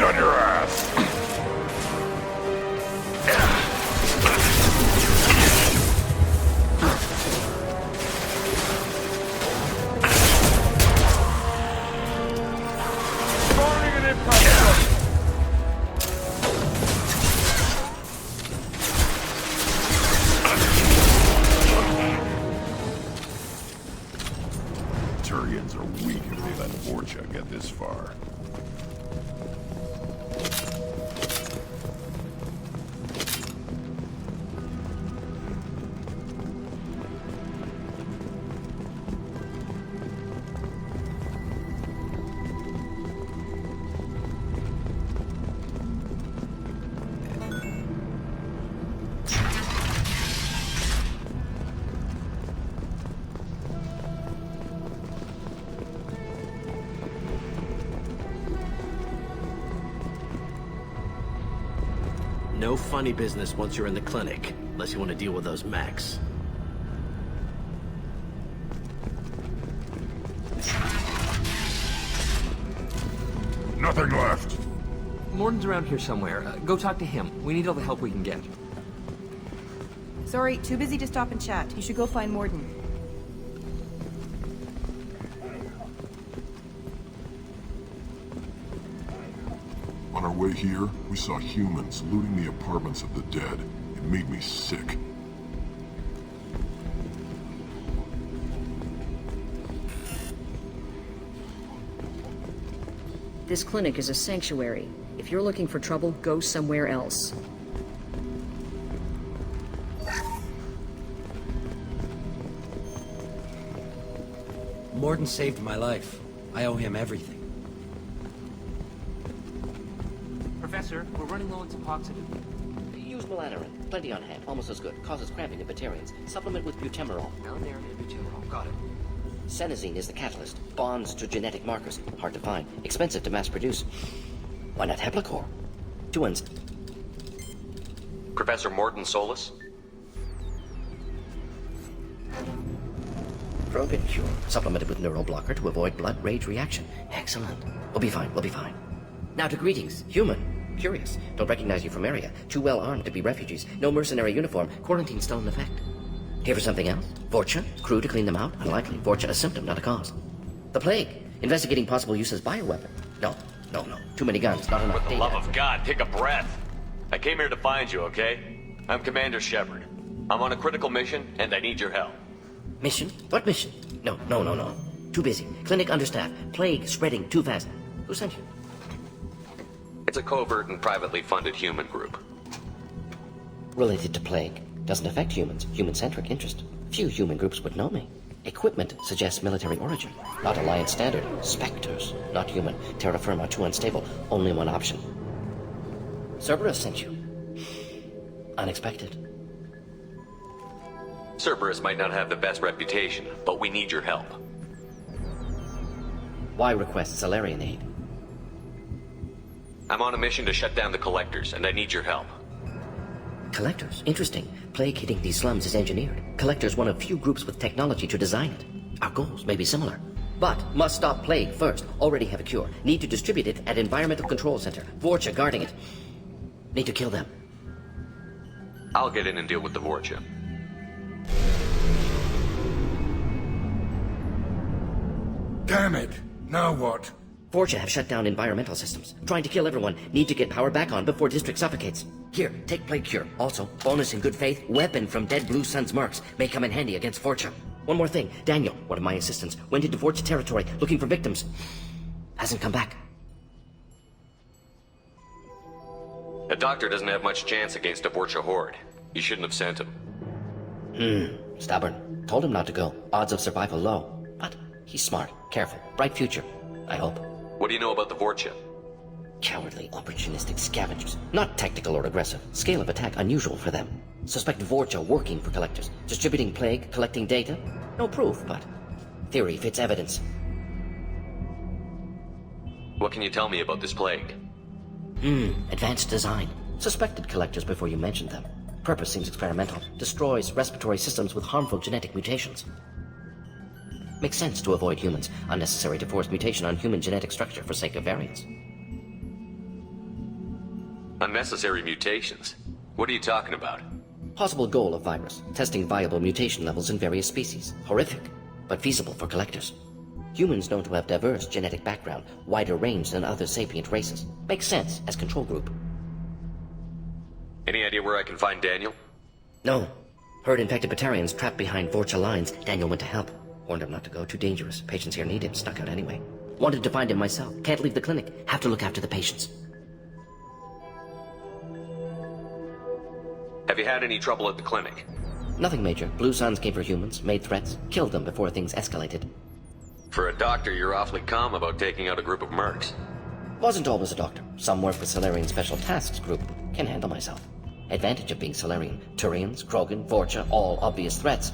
Get on your ass! Turians are weak if they let Vorcha get this far. No funny business once you're in the clinic, unless you want to deal with those mechs. Nothing left. Morden's around here somewhere. Go talk to him. We need all the help we can get. Sorry, too busy to stop and chat. You should go find Morden. On our way here, we saw humans looting the apartments of the dead. It made me sick. This clinic is a sanctuary. If you're looking for trouble, go somewhere else. Morden saved my life. I owe him everything. Professor, we're running low on Suboxidant. Use Melanorin. Plenty on hand. Almost as good. Causes cramping in Batarians. Supplement with butemerol. Melanorin and butemerol. Got it. Senesine is the catalyst. Bonds to genetic markers. Hard to find. Expensive to mass produce. Why not Heplicor? 2 N's. Professor Morden Solus? Krogan cure. Supplemented with neural blocker to avoid blood rage reaction. Excellent. We'll be fine. We'll be fine. Now to greetings. Human. Curious. Don't recognize you from area. Too well armed to be refugees. No mercenary uniform. Quarantine still in effect. Here for something else? Vorcha? Crew to clean them out? Unlikely. Vorcha a symptom, not a cause. The plague. Investigating possible use as bioweapon. No. Too many guns, not enough data. For the love of God, take a breath. I came here to find you, okay? I'm Commander Shepard. I'm on a critical mission, and I need your help. Mission? What mission? No. Too busy. Clinic understaffed. Plague spreading too fast. Who sent you? It's a covert and privately funded human group. Related to plague. Doesn't affect humans. Human-centric interest. Few human groups would know me. Equipment suggests military origin. Not Alliance standard. Spectres. Not human. Terra firma, too unstable. Only one option. Cerberus sent you. Unexpected. Cerberus might not have the best reputation, but we need your help. Why request Salarian aid? I'm on a mission to shut down the Collectors, and I need your help. Collectors? Interesting. Plague hitting these slums is engineered. Collectors one of few groups with technology to design it. Our goals may be similar. But must stop plague first. Already have a cure. Need to distribute it at Environmental Control Center. Vorcha guarding it. Need to kill them. I'll get in and deal with the Vorcha. Damn it! Now what? Vorcha have shut down environmental systems. Trying to kill everyone. Need to get power back on before District suffocates. Here, take Plague Cure. Also, bonus in good faith, weapon from Dead Blue Sun's mercs. May come in handy against Vorcha. One more thing. Daniel, one of my assistants, went into Vorcha territory looking for victims. Hasn't come back. A doctor doesn't have much chance against a Vorcha horde. You shouldn't have sent him. Stubborn. Told him not to go. Odds of survival low. But he's smart, careful, bright future. I hope. What do you know about the Vorcha? Cowardly, opportunistic scavengers. Not tactical or aggressive. Scale of attack unusual for them. Suspect Vorcha working for Collectors. Distributing plague, collecting data. No proof, but theory fits evidence. What can you tell me about this plague? Advanced design. Suspected Collectors before you mentioned them. Purpose seems experimental. Destroys respiratory systems with harmful genetic mutations. Makes sense to avoid humans. Unnecessary to force mutation on human genetic structure for sake of variance. Unnecessary mutations? What are you talking about? Possible goal of virus, testing viable mutation levels in various species. Horrific, but feasible for collectors. Humans known to have diverse genetic background, wider range than other sapient races. Makes sense as control group. Any idea where I can find Daniel? No. Heard infected Batarians trapped behind Vorcha lines. Daniel went to help. Warned him not to go, too dangerous. Patients here need him, snuck out anyway. Wanted to find him myself. Can't leave the clinic. Have to look after the patients. Have you had any trouble at the clinic? Nothing major. Blue Suns came for humans, made threats, killed them before things escalated. For a doctor, you're awfully calm about taking out a group of mercs. Wasn't always a doctor. Some work with Solarian Special Tasks Group. Can handle myself. Advantage of being Solarian. Turians, Krogan, Vorcha, all obvious threats.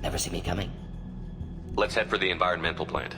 Never see me coming. Let's head for the environmental plant.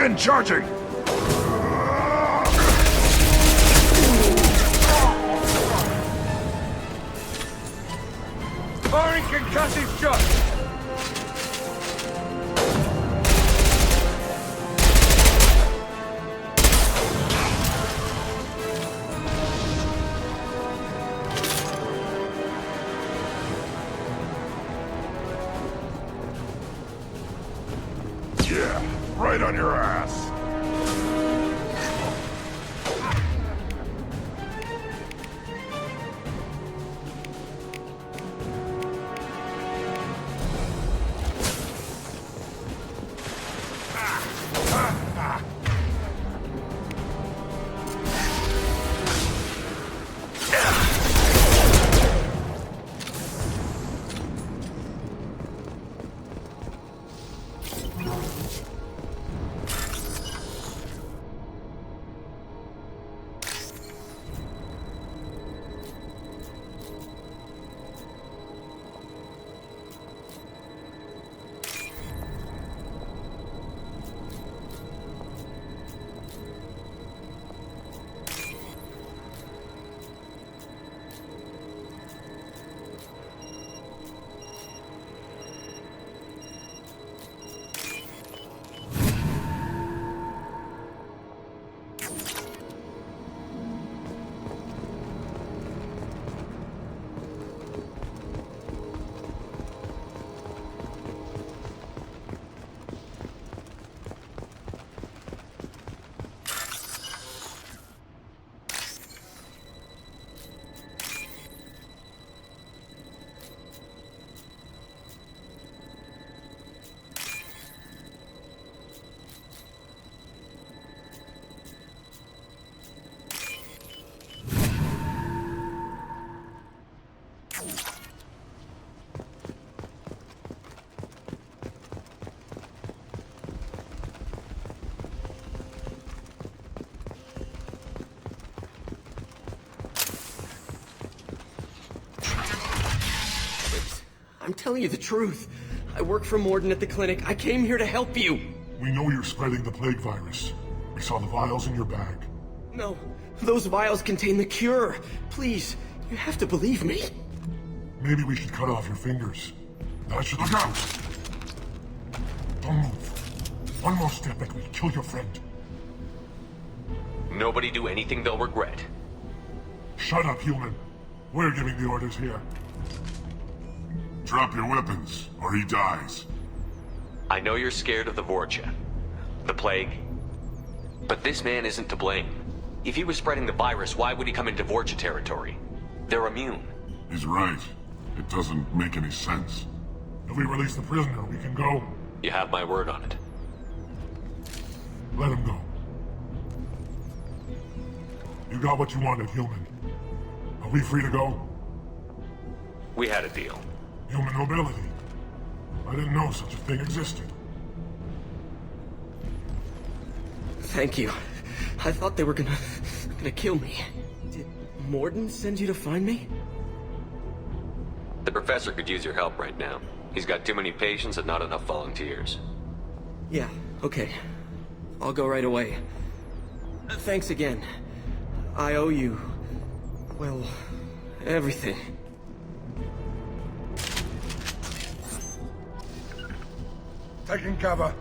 Begin charging! Firing concussive shot! Yeah, right on your ass. I'm telling you the truth. I work for Morden at the clinic. I came here to help you. We know you're spreading the plague virus. We saw the vials in your bag. No, those vials contain the cure. Please, you have to believe me. Maybe we should cut off your fingers. That should look out! Don't move. One more step and we'll kill your friend. Nobody do anything they'll regret. Shut up, human. We're giving the orders here. Drop your weapons, or he dies. I know you're scared of the Vorcha, the plague, but this man isn't to blame. If he was spreading the virus, why would he come into Vorcha territory? They're immune. He's right. It doesn't make any sense. If we release the prisoner, we can go. You have my word on it. Let him go. You got what you wanted, human. Are we free to go? We had a deal. Human mobility. I didn't know such a thing existed. Thank you. I thought they were gonna kill me. Did Morden send you to find me? The professor could use your help right now. He's got too many patients and not enough volunteers. Yeah, okay. I'll go right away. Thanks again. I owe you... well, everything. Taking cover.